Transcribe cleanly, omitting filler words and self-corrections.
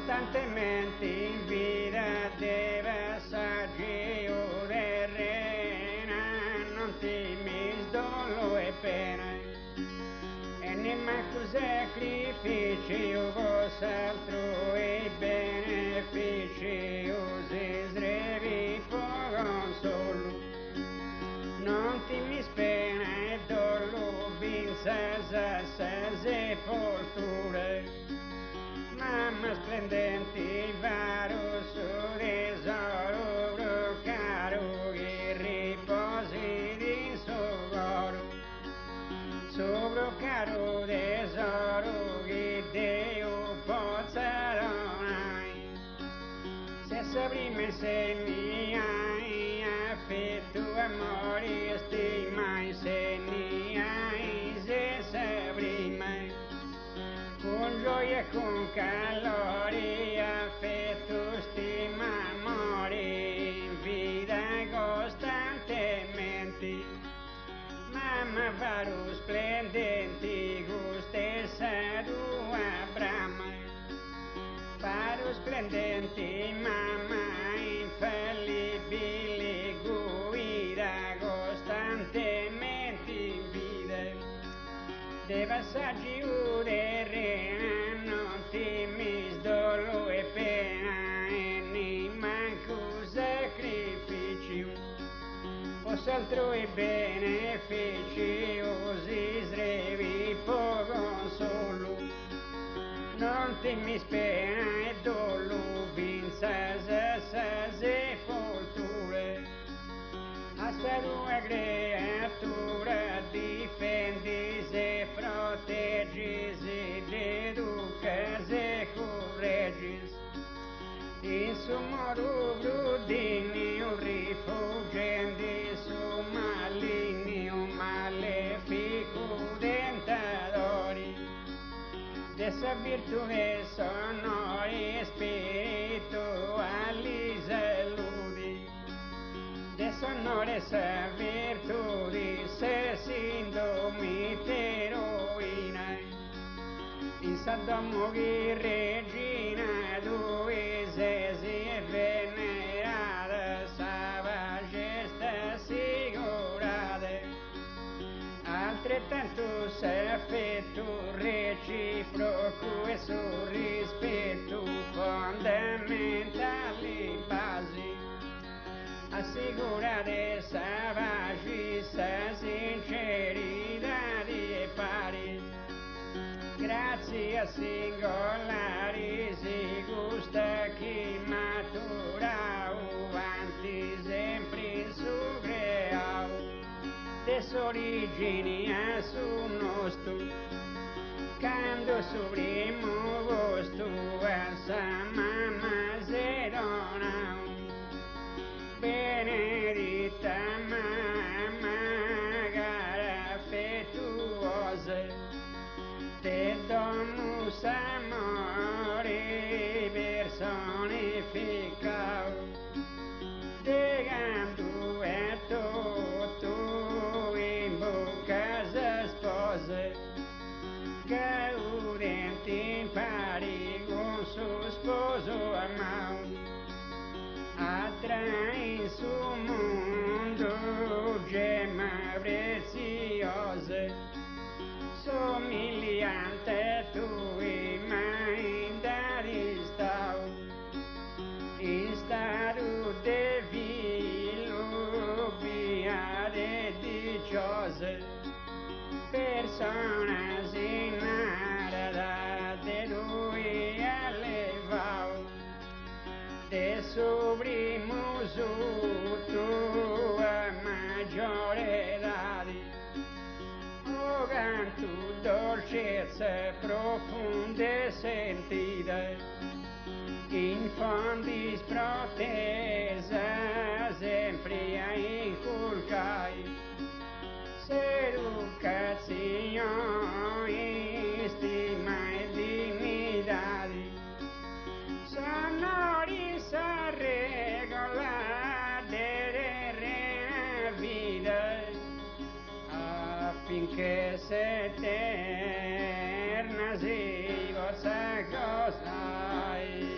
costantemente in vita deve saggio terrena, non temi dolo e pena, e nemmeno sacrifici vos'altro e benefici usi srevi consolo, non timi pena e dolo vinsa sepolture. Mamma splendenti, varo su tesoro caro che riposi in suo coro, sopra caro tesoro che Dio possa donare. Se prima se mi hai affetto, amore e stima, se mi hai se prima con gioia e con calore, affetto, stima, amore, in vita costantemente. Mamma varo splendenti, con stessa tua brama, varo splendenti, mamma, infallibile, guida costantemente in vita. Dei passaggi terrena, non temi dolo e pena, e ne manco sacrifici, vos'altro e benefici, usi srevi po consolo, non temi pena e dolo, vinsa sepolture. A sta tua creatura difendi se proteggi se educa se correggi, in suo modo brudini un rifuggenti su maligni un malefico tentatori, dessa virtù e sonori spirituali saludi, de sonore sa virtudi se sindomi eroina, in Sodoma che regina dove si è venerata, sa majestà assicurata, altrettanto s'affetto reciproco e sul rispetto fondamentali basi, assicurate sa pace, sa sincerità e pari, grazie a singolari si gusta chi matura avanti sempre in su creao, des origini a su nostro, quando su primo gosto a sa mamma se dona. Benedita mamma cara affettuosa, te domus amore personificato, legando è tutto in bocca sa sposa, gaudenti in pari con suo sposo amato, attrae in suo mondo gemma preziose, somigliante a tui mai dati stau, in stato de vilo beate diciose, persona sinara de lui allevau, de soprimo su tua maggiore etadi, o canto dolcezza profonde sentite, in fondi sprotesa sempre a inculcai, seducazione, stima e dignitadi, sonori sa regola della vita, affinché s'eterna si possa gozare.